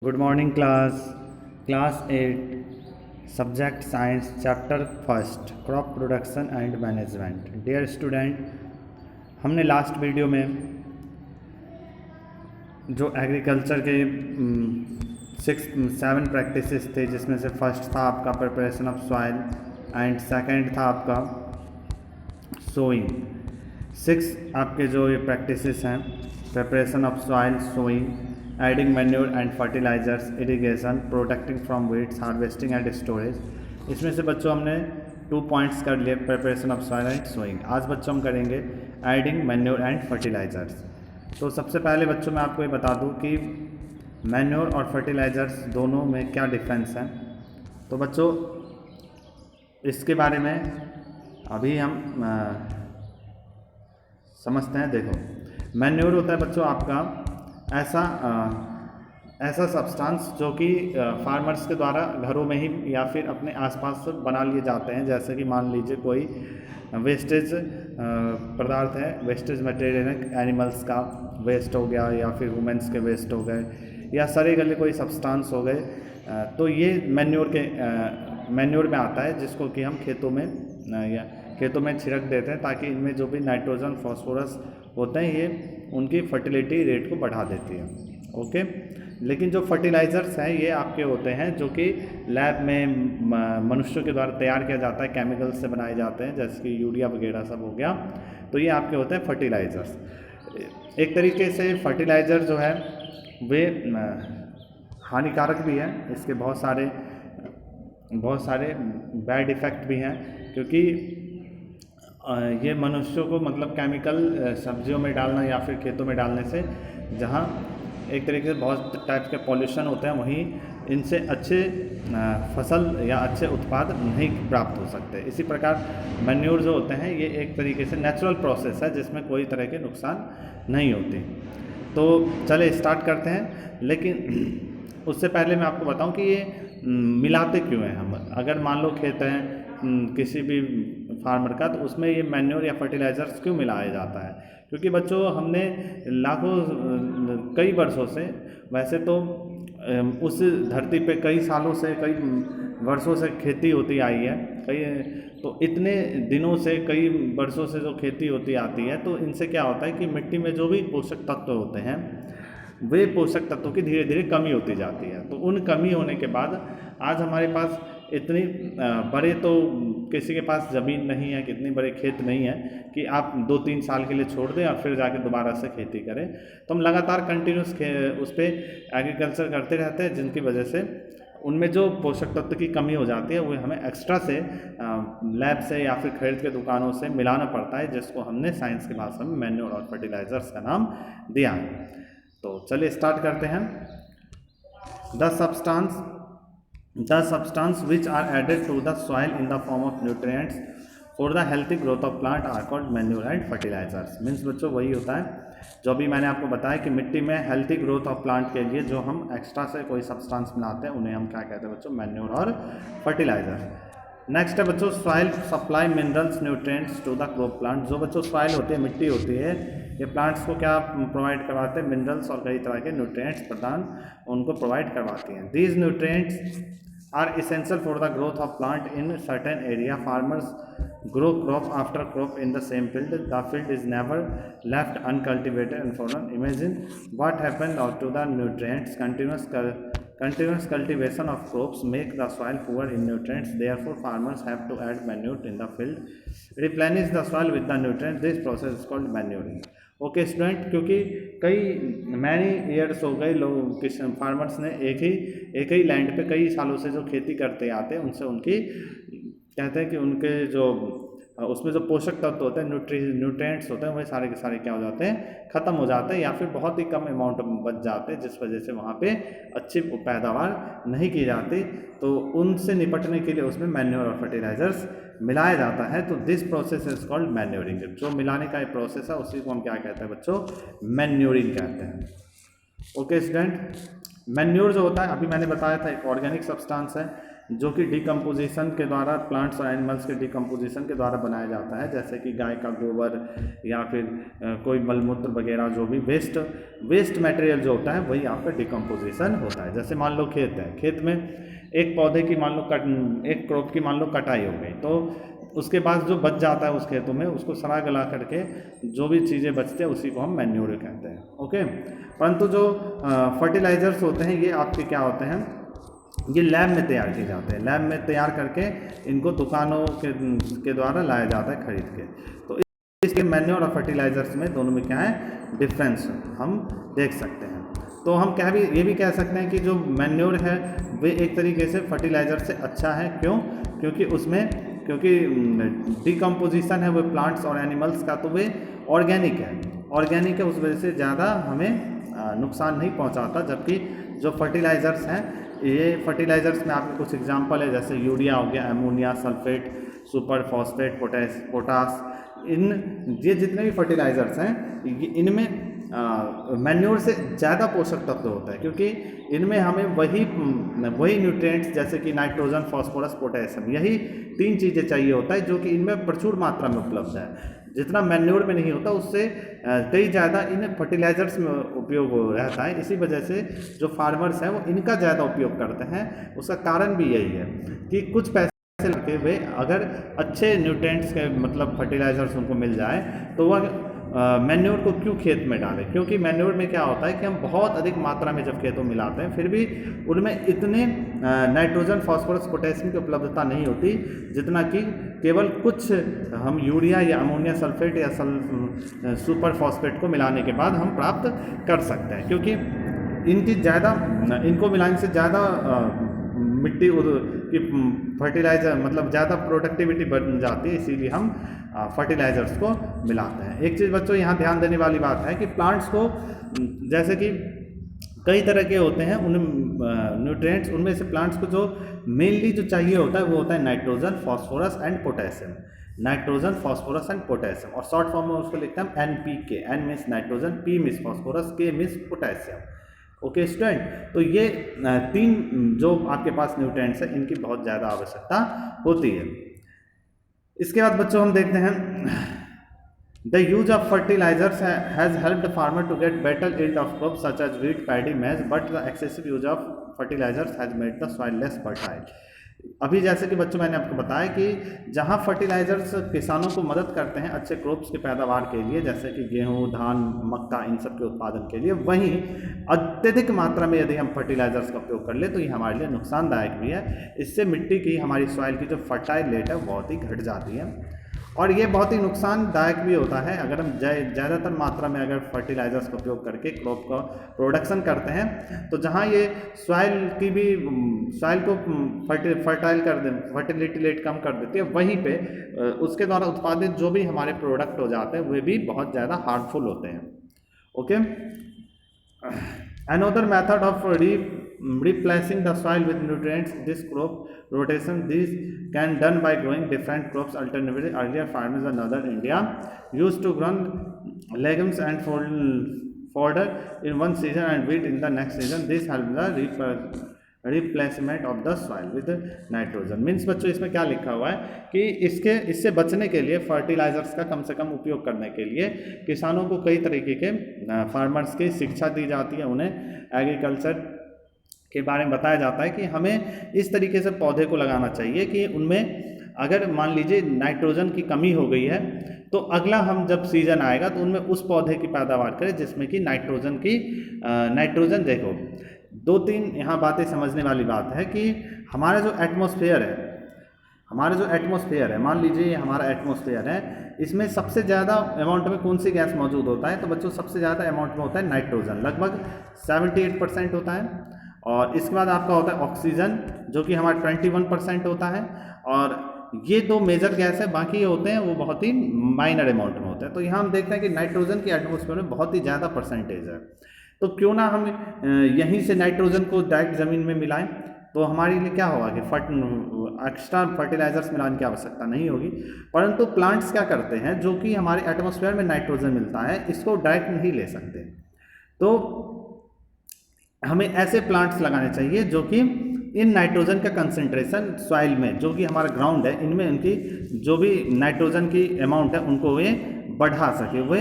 Good morning class 8 subject science chapter first crop production and management. Dear student, हमने last video में जो agriculture के 7 practices थे, जिसमें से फर्स्ट था आपका preparation of soil and second था आपका सोइंग। 6 आपके जो ये प्रैक्टिसेस हैं, preparation of soil, sowing, adding manure and fertilisers, irrigation, protecting from weeds, harvesting and storage. इसमें से बच्चों हमने 2 पॉइंट्स कर लिए, preparation of soil and sowing. आज बच्चों हम करेंगे एडिंग मैन्योर एंड फर्टिलाइजर्स। तो सबसे पहले बच्चों मैं आपको ये बता दूं कि मैन्योर और फर्टिलाइजर्स दोनों में क्या डिफरेंस है। तो बच्चों इसके बारे में अभी हम समझते हैं। देखो, मैन्योर होता है बच्चों आपका ऐसा सब्सटेंस जो कि फार्मर्स के द्वारा घरों में ही या फिर अपने आसपास बना लिए जाते हैं। जैसे कि मान लीजिए कोई वेस्टेज पदार्थ है, वेस्टेज मटेरियल है, एनिमल्स का वेस्ट हो गया या फिर वुमेंस के वेस्ट हो गए या सड़े गले कोई सब्सटेंस हो गए, तो ये मैन्योर में आता है, जिसको कि हम खेतों में छिड़क देते हैं, ताकि इनमें जो भी नाइट्रोजन फॉस्फोरस होते हैं ये उनकी फर्टिलिटी रेट को बढ़ा देती है। ओके, लेकिन जो फर्टिलाइज़र्स हैं ये आपके होते हैं जो कि लैब में मनुष्यों के द्वारा तैयार किया जाता है, केमिकल्स से बनाए जाते हैं, जैसे कि यूरिया वगैरह सब हो गया। तो ये आपके होते हैं फर्टिलाइज़र्स। एक तरीके से फर्टिलाइज़र जो है वे हानिकारक भी है, इसके बहुत सारे बैड इफ़ेक्ट भी हैं, क्योंकि ये मनुष्यों को मतलब केमिकल सब्जियों में डालना या फिर खेतों में डालने से जहाँ एक तरीके से बहुत टाइप के पॉल्यूशन होते हैं, वहीं इनसे अच्छे फसल या अच्छे उत्पाद नहीं प्राप्त हो सकते। इसी प्रकार मैन्योर जो होते हैं ये एक तरीके से नेचुरल प्रोसेस है, जिसमें कोई तरह के नुकसान नहीं होते। तो चले स्टार्ट करते हैं, लेकिन उससे पहले मैं आपको बताऊं कि ये मिलाते क्यों हैं हम। अगर मान लो खेत हैं किसी भी फार्मर का, तो उसमें ये मैन्योर या फर्टिलाइज़र्स क्यों मिलाया जाता है? क्योंकि बच्चों हमने कई वर्षों से, वैसे तो उस धरती पे कई सालों से, कई वर्षों से खेती होती आई है, तो इतने दिनों से, कई वर्षों से जो खेती होती आती है, तो इनसे क्या होता है कि मिट्टी में जो भी पोषक तत्व होते हैं, वे पोषक तत्वों की धीरे धीरे कमी होती जाती है। तो उन कमी होने के बाद आज हमारे पास इतनी बड़े, तो किसी के पास ज़मीन नहीं है, कितनी बड़े खेत नहीं है कि आप 2-3 साल के लिए छोड़ दें और फिर जाके दोबारा से खेती करें। तो हम लगातार कंटिन्यूस उस पर एग्रीकल्चर करते रहते हैं, जिनकी वजह से उनमें जो पोषक तत्व की कमी हो जाती है वो हमें एक्स्ट्रा से लैब से या फिर खरीद के दुकानों से मिलाना पड़ता है, जिसको हमने साइंस की भाषा में मैन्योर और फर्टिलाइजर्स का नाम दिया है। तो चलिए स्टार्ट करते हैं। The substance which are added to the soil in the form of nutrients for the healthy growth of plant are called manure and fertilizers। Means बच्चों वही होता है जो अभी मैंने आपको बताया कि मिट्टी में हेल्थी ग्रोथ ऑफ प्लांट के लिए जो हम एक्स्ट्रा से कोई सब्सटेंस मिलाते हैं, उन्हें हम क्या कहते हैं बच्चों? मैन्योर और फर्टिलाइजर। नेक्स्ट है बच्चों soil supply minerals nutrients to the crop plant. जो बच्चों सॉइल होती है, मिट्टी होती है, ये प्लांट्स को क्या प्रोवाइड करवाते हैं? मिनरल्स और कई तरह के न्यूट्रिएंट्स प्रदान उनको प्रोवाइड करवाती हैं। These nutrients are essential for the growth of plant in certain area. Farmers grow crop after crop in the same field. The field is never left uncultivated and foreign. Imagine what happened to the nutrients. Continuous cultivation of crops make the soil poor in nutrients. Therefore, farmers have to add manure in the field, replenish the soil with the nutrients. This process is called manuring. Okay student, क्योंकि कई many years हो गए लोग farmers ने एक ही land पे कई सालों से जो खेती करते आते हैं, उनसे उनकी कहते हैं कि उनके जो उसमें जो पोषक तत्व होते हैं, न्यूट्रिएंट्स होते हैं, वह सारे के सारे क्या हो जाते हैं? ख़त्म हो जाते हैं या फिर बहुत ही कम अमाउंट बच जाते हैं, जिस वजह से वहाँ पे अच्छी पैदावार नहीं की जाती। तो उनसे निपटने के लिए उसमें मैन्योर और फर्टिलाइजर्स मिलाया जाता है। तो this process is called manuring. जो मिलाने का एक प्रोसेस है उसी को हम क्या कहते हैं बच्चों? मैन्योरिंग कहते हैं। ओके स्टूडेंट, मैन्योर जो होता है, अभी मैंने बताया था, एक ऑर्गेनिक सब्सटेंस है। जो कि डिकम्पोजिशन के द्वारा, प्लांट्स और एनिमल्स के डिकम्पोजिशन के द्वारा बनाया जाता है, जैसे कि गाय का गोबर या फिर कोई मलमूत्र वगैरह, जो भी वेस्ट मटेरियल जो होता है वही आपका डिकम्पोजिशन होता है। जैसे मान लो खेत है, खेत में एक पौधे की मान लो एक क्रॉप की मान लो कटाई हो गई, तो उसके बाद जो बच जाता है उस खेतों में, उसको सड़ा गला करके जो भी चीज़ें बचते हैं उसी को हम मैन्योर कहते हैं। ओके, परंतु जो फर्टिलाइजर्स होते हैं ये आपके क्या होते हैं, ये लैब में तैयार किए जाते हैं। लैब में तैयार करके इनको दुकानों के द्वारा लाया जाता है खरीद के। तो इसके मैन्योर और फर्टिलाइजर्स में दोनों में क्या है डिफरेंस हम देख सकते हैं। तो हम ये भी कह सकते हैं कि जो मैन्योर है वे एक तरीके से फर्टिलाइजर से अच्छा है। क्यों? क्योंकि डिकम्पोजिशन है वो प्लांट्स और एनिमल्स का, तो वे ऑर्गेनिक है, उस वजह से ज़्यादा हमें नुकसान नहीं पहुंचाता। जबकि जो फर्टिलाइज़र्स हैं, ये फर्टिलाइज़र्स में आपके कुछ एग्जांपल है, जैसे यूरिया हो गया, ammonia, sulphate, super phosphate, potash, ये जितने भी फर्टिलाइज़र्स हैं इनमें मैन्योर से ज़्यादा पोषक तत्व होता है, क्योंकि इनमें हमें वही न्यूट्रिएंट्स जैसे कि नाइट्रोजन, फास्फोरस, पोटेशियम, यही 3 चीज़ें चाहिए होता है, जो कि इनमें प्रचुर मात्रा में उपलब्ध है। जितना मैन्योर में नहीं होता उससे कई ज़्यादा इन फर्टिलाइजर्स में उपयोग रहता है। इसी वजह से जो फार्मर्स हैं वो इनका ज़्यादा उपयोग करते हैं। उसका कारण भी यही है कि कुछ पैसे लगे हुए अगर अच्छे न्यूट्रिएंट्स के मतलब फर्टिलाइजर्स उनको मिल जाए तो वह मैन्योर को क्यों खेत में डालें। क्योंकि मैन्योर में क्या होता है कि हम बहुत अधिक मात्रा में जब खेतों में मिलाते हैं फिर भी उनमें इतने नाइट्रोजन, फास्फोरस, पोटेशियम की उपलब्धता नहीं होती जितना कि केवल कुछ हम यूरिया या अमोनिया सल्फेट या सुपर फॉस्फेट को मिलाने के बाद हम प्राप्त कर सकते हैं। क्योंकि इनको मिलाने से ज़्यादा मिट्टी की फर्टिलाइज़र मतलब ज़्यादा प्रोडक्टिविटी बढ़ जाती है, इसीलिए हम फर्टिलाइज़र्स को मिलाते हैं। एक चीज़ बच्चों यहाँ ध्यान देने वाली बात है कि प्लांट्स को जैसे कि कई तरह के होते हैं उन न्यूट्रिएंट्स, उनमें से प्लांट्स को जो मेनली जो चाहिए होता है वो होता है nitrogen, phosphorus and potassium. Nitrogen, phosphorus and potassium, और शॉर्ट फॉर्म में उसको लिखते हैं NPK। N means nitrogen, P means phosphorus, K means potassium. Okay student, तो ये 3 जो आपके पास न्यूट्रिएंट्स हैं इनकी बहुत ज़्यादा आवश्यकता होती है। इसके बाद बच्चों हम देखते हैं the use of fertilisers has helped farmer to get better yield of crop such as wheat, paddy, maize, but the excessive use of fertilisers has made the soil less fertile. अभी जैसे कि बच्चों मैंने आपको बताया कि जहां फर्टिलाइजर्स किसानों को मदद करते हैं अच्छे क्रॉप्स की पैदावार के लिए, जैसे कि गेहूं, धान, मक्का, इन सब के उत्पादन के लिए, वहीं अत्यधिक मात्रा में यदि हम फर्टिलाइजर्स का उपयोग कर ले तो ये हमारे लिए नुकसानदायक भी है। इससे मिट्टी की, हमारी सॉइल की जो फर्टाइल रेट है वो बहुत ही घट जाती है और ये बहुत ही नुकसानदायक भी होता है अगर हम ज़्यादातर मात्रा में अगर फर्टिलाइजर्स का उपयोग करके क्रॉप का प्रोडक्शन करते हैं। तो जहाँ ये सॉइल को फर्टाइल कर दे, फर्टिलिटी रेट कम कर देती है, वहीं पे उसके द्वारा उत्पादित जो भी हमारे प्रोडक्ट हो जाते हैं वे भी बहुत ज़्यादा हार्मफुल होते हैं। Okay, another method of replacing the soil with nutrients, this crop rotation, this can done by growing different crops alternatively. Earlier farmers in northern India used to grow legumes and fodder in one season and wheat in the next season. This helps the replacement of the soil with nitrogen. Means बच्चों इसमें क्या लिखा हुआ है कि इससे बचने के लिए, फर्टिलाइजर्स का कम से कम उपयोग करने के लिए किसानों को कई तरीके के फार्मर्स की शिक्षा दी जाती है। उन्हें एग्रीकल्चर के बारे में बताया जाता है कि हमें इस तरीके से पौधे को लगाना चाहिए कि उनमें अगर मान लीजिए नाइट्रोजन की कमी हो गई है तो अगला हम जब सीजन आएगा तो उनमें उस पौधे की पैदावार करें जिसमें कि नाइट्रोजन देखो 2-3 यहाँ बातें समझने वाली बात है कि हमारा जो एटमॉस्फेयर है, मान लीजिए हमारा एटमॉस्फेयर है, इसमें सबसे ज़्यादा अमाउंट में कौन सी गैस मौजूद होता है? तो बच्चों सबसे ज़्यादा अमाउंट में होता है नाइट्रोजन, लगभग 78% होता है। और इसके बाद आपका होता है ऑक्सीजन जो कि हमारा 21% होता है। और ये 2 मेजर गैस है, बाकी होते हैं वो बहुत ही माइनर अमाउंट में होते हैं। तो यहाँ हम देखते हैं कि नाइट्रोजन की एटमॉस्फेयर में बहुत ही ज़्यादा परसेंटेज है। तो क्यों ना हम यहीं से नाइट्रोजन को डायरेक्ट ज़मीन में मिलाएं, तो हमारे लिए क्या होगा कि एक्स्ट्रा फर्टिलाइजर्स मिलाने की आवश्यकता नहीं होगी। परंतु प्लांट्स क्या करते हैं, जो कि हमारे एटमॉस्फेयर में नाइट्रोजन मिलता है इसको डायरेक्ट नहीं ले सकते। तो हमें ऐसे प्लांट्स लगाने चाहिए जो कि इन नाइट्रोजन का कंसंट्रेशन सॉइल में, जो कि हमारा ग्राउंड है, इनमें उनकी जो भी नाइट्रोजन की अमाउंट है उनको वे बढ़ा सके, वे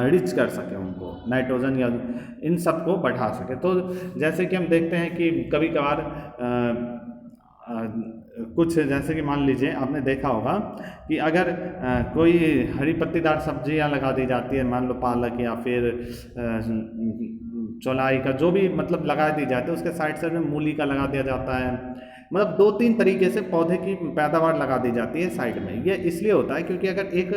रिच कर सके, उनको नाइट्रोजन या इन सब को बढ़ा सके। तो जैसे कि हम देखते हैं कि कभी कभार कुछ, जैसे कि मान लीजिए आपने देखा होगा कि अगर कोई हरी पत्तीदार सब्जियां लगा दी जाती है, मान लो पालक या फिर चौलाई का जो भी मतलब लगा दी जाती है, उसके साइड साइड में मूली का लगा दिया जाता है, मतलब 2-3 तरीके से पौधे की पैदावार लगा दी जाती है साइड में। ये इसलिए होता है क्योंकि अगर एक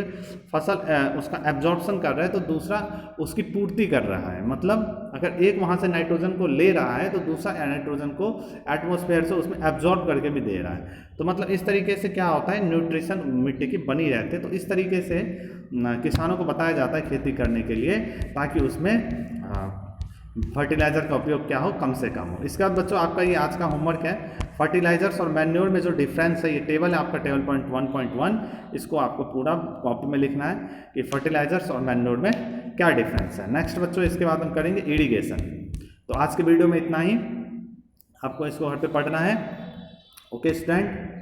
फसल उसका एब्जॉर्प्शन कर रहा है तो दूसरा उसकी पूर्ति कर रहा है, मतलब अगर एक वहाँ से नाइट्रोजन को ले रहा है तो दूसरा नाइट्रोजन को एटमॉस्फेयर से उसमें एब्जॉर्ब करके भी दे रहा है। तो मतलब इस तरीके से क्या होता है, न्यूट्रिशन मिट्टी की बनी रहती है। तो इस तरीके से किसानों को बताया जाता है खेती करने के लिए, ताकि उसमें फर्टिलाइज़र का उपयोग क्या हो, कम से कम हो। इसके बाद बच्चों आपका ये आज का होमवर्क है, फर्टिलाइजर्स और मैन्योर में जो डिफरेंस है, ये टेबल है आपका टेबल पॉइंट 1.1, इसको आपको पूरा कॉपी में लिखना है कि फर्टिलाइजर्स और मैन्योर में क्या डिफरेंस है। नेक्स्ट बच्चों इसके बाद हम करेंगे इरिगेशन। तो आज के वीडियो में इतना ही, आपको इसको घर पे पढ़ना है। Okay student.